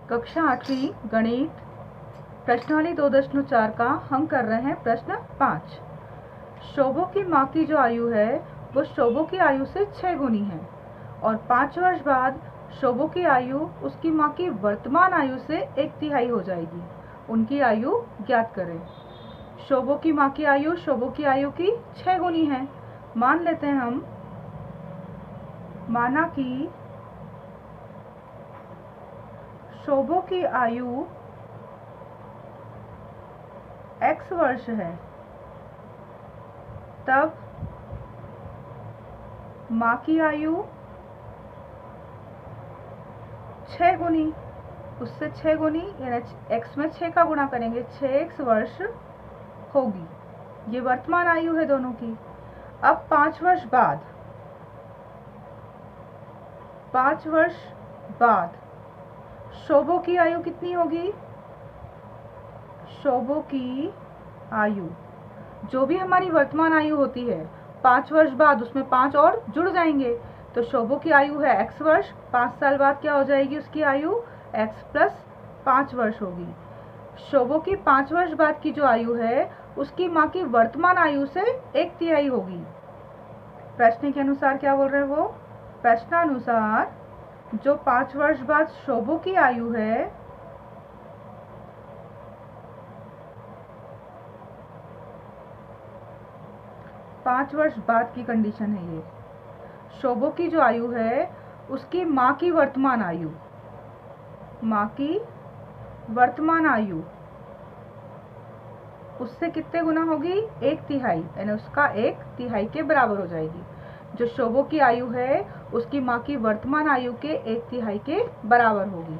कक्षा 8वीं गणित प्रश्नावली 2.4 का हम कर रहे हैं प्रश्न 5। शोभो की माँ की जो आयु है वो शोभो की आयु से 6 गुनी है और 5 वर्ष बाद शोभो की आयु उसकी माँ की वर्तमान आयु से 1/3 हो जाएगी। उनकी आयु ज्ञात करें। शोभो की माँ की आयु शोभो की आयु की 6 गुनी है। मान लेते हैं हम, माना कि शोभो की आयु x वर्ष है, तब माँ की आयु 6 गुनी, उससे 6 गुनी यानी x में 6 का गुणा करेंगे, 6x वर्ष होगी। ये वर्तमान आयु है दोनों की। अब 5 वर्ष बाद शोभो की आयु कितनी होगी? शोभो की आयु जो भी हमारी वर्तमान आयु होती है 5 वर्ष बाद उसमें 5 और जुड़ जाएंगे, तो शोभो की आयु है x वर्ष, 5 साल बाद क्या हो जाएगी उसकी आयु? x प्लस 5 वर्ष होगी। शोभो की 5 वर्ष बाद की जो आयु है उसकी माँ की वर्तमान आयु से 1/3 होगी। प्रश्न के अनुसार क्या बोल रहे हैं वो? प्रश्नानुसार जो 5 वर्ष बाद शोभो की आयु है पाँच वर्ष बाद की कंडीशन है ये। शोभो की जो आयु है उसकी माँ की वर्तमान आयु उससे कितने गुना होगी? 1/3 यानी उसका 1/3 के बराबर हो जाएगी। जो शोभो की आयु है उसकी माँ की वर्तमान आयु के 1/3 के बराबर होगी।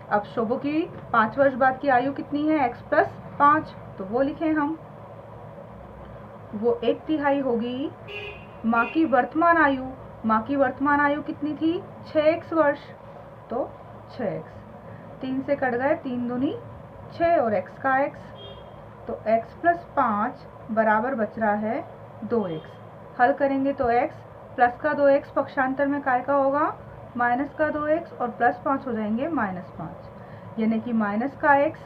अब शोभो की 5 वर्ष बाद की आयु कितनी है? x प्लस 5, तो वो लिखें हम, वो 1/3 होगी। माँ की वर्तमान आयु कितनी थी? 6x वर्ष, तो 6x 3 से कट गए, 3 दूनी 6 और x का x, तो x प्लस 5 बराबर बच रहा है 2x। हल करेंगे तो x प्लस का 2x पक्षांतर में काय का होगा? माइनस का 2x और प्लस 5 हो जाएंगे -5, यानी कि माइनस का x।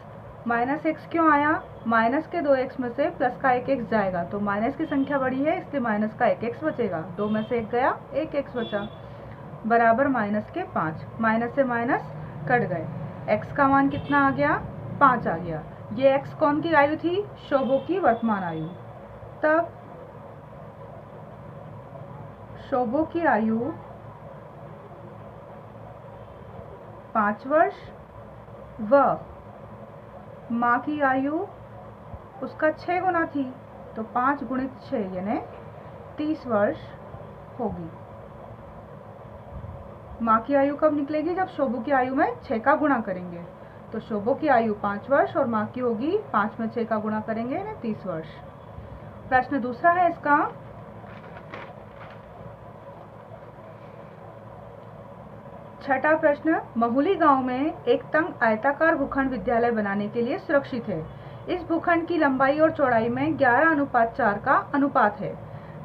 माइनस x क्यों आया? माइनस के 2x में से प्लस का 1x जाएगा, तो माइनस की संख्या बड़ी है इसलिए माइनस का 1x बचेगा। 2 में से 1 गया, 1x बचा, बराबर माइनस के 5। माइनस से माइनस कट गए, x का मान कितना आ गया? 5 आ गया। ये x कौन की आयु थी? शोभो की वर्तमान आयु। तब शोभो की आयु 5 वर्ष व माँ की आयु उसका 6 गुना थी, तो 5 गुणित 6 यानी 30 वर्ष होगी। माँ की आयु कब निकलेगी? जब शोभो की आयु में 6 का गुणा करेंगे। तो शोभो की आयु 5 वर्ष और माँ की होगी 5 में 6 का गुणा करेंगे यानी 30 वर्ष। प्रश्न दूसरा है इसका, छठा प्रश्न, महुली गांव में एक तंग आयताकार भूखंड विद्यालय बनाने के लिए सुरक्षित है। इस भूखंड की लंबाई और चौड़ाई में 11:4 का अनुपात है।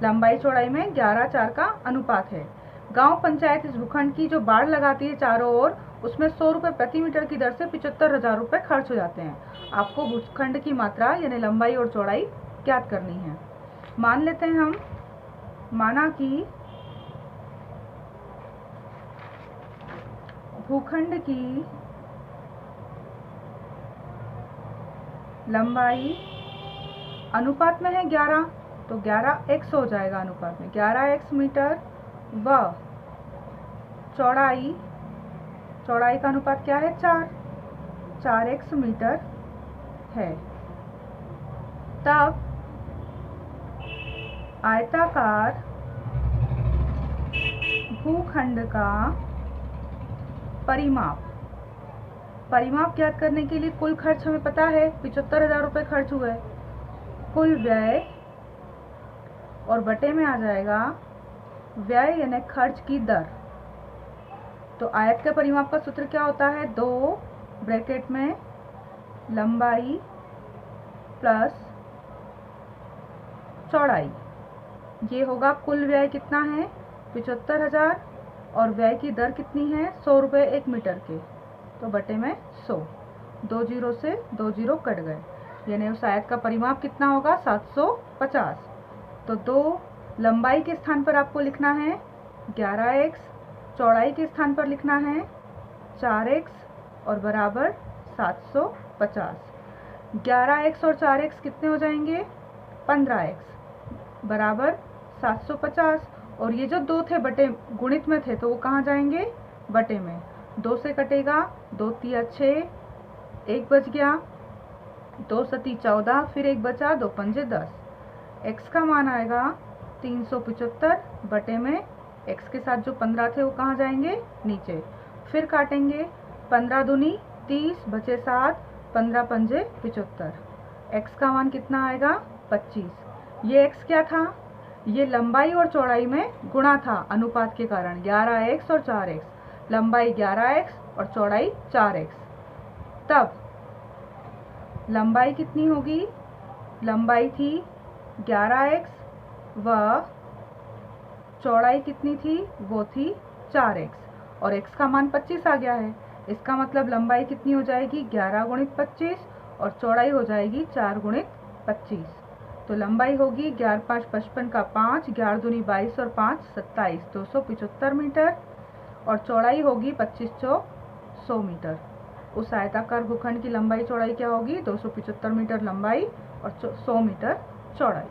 लंबाई चौड़ाई में 11:4 का अनुपात है। गांव पंचायत इस भूखंड की जो बाड़ लगाती है चारों ओर, उसमें 100 रुपये प्रति मीटर की दर से 75,000 रुपये खर्च हो जाते हैं। आपको भूखंड की मात्रा यानी लंबाई और चौड़ाई ज्ञात करनी है। मान लेते हैं हम, माना कि भूखंड की लंबाई अनुपात में है 11, तो 11x हो जाएगा अनुपात में, 11x मीटर व चौड़ाई का अनुपात क्या है? 4x मीटर है। तब आयताकार भूखंड का परिमाप ज्ञात करने के लिए कुल खर्च हमें पता है 75,000 रुपये खर्च हुए। कुल व्यय और बटे में आ जाएगा व्यय यानी खर्च की दर। तो आयत के परिमाप का सूत्र क्या होता है? 2 ब्रैकेट में लंबाई प्लस चौड़ाई, ये होगा कुल व्यय कितना है? 75,000 और व्यय की दर कितनी है? 100 रुपये 1 मीटर के, तो बटे में 100, 2 जीरो से 2 जीरो कट गए, यानी उस आयत का परिमाप कितना होगा 750। तो 2 लंबाई के स्थान पर आपको लिखना है 11x, चौड़ाई के स्थान पर लिखना है 4x और बराबर 750। 11x और 4x कितने हो जाएंगे 15x बराबर 750। और ये जो 2 थे बटे गुणित में थे तो वो कहाँ जाएंगे बटे में, 2 से कटेगा, 2 तिया 6, 1 बच गया, 2 सती 14, फिर 1 बचा, 2 पंजे 10। x का मान आएगा 375 बटे में x के साथ जो 15 थे वो कहाँ जाएंगे नीचे, फिर काटेंगे, 15 दूनी 30 बचे 7, 15 पंजे 75, x का मान कितना आएगा 25। ये x क्या था, ये लंबाई और चौड़ाई में गुणा था अनुपात के कारण, 11x और 4x, लंबाई 11x और चौड़ाई 4x। तब लंबाई कितनी होगी, लंबाई थी 11x व चौड़ाई कितनी थी वो थी 4x और x का मान 25 आ गया है। इसका मतलब लंबाई कितनी हो जाएगी 11 गुणित 25 और चौड़ाई हो जाएगी 4 गुणित 25। तो लंबाई होगी 11 5 55 का 5, 11 दूनी 22 और 5 27, 275 मीटर और चौड़ाई होगी 25 चौक 100 मीटर। उस आयताकार भूखंड की लंबाई चौड़ाई क्या होगी 275 मीटर लंबाई और 100 मीटर चौड़ाई।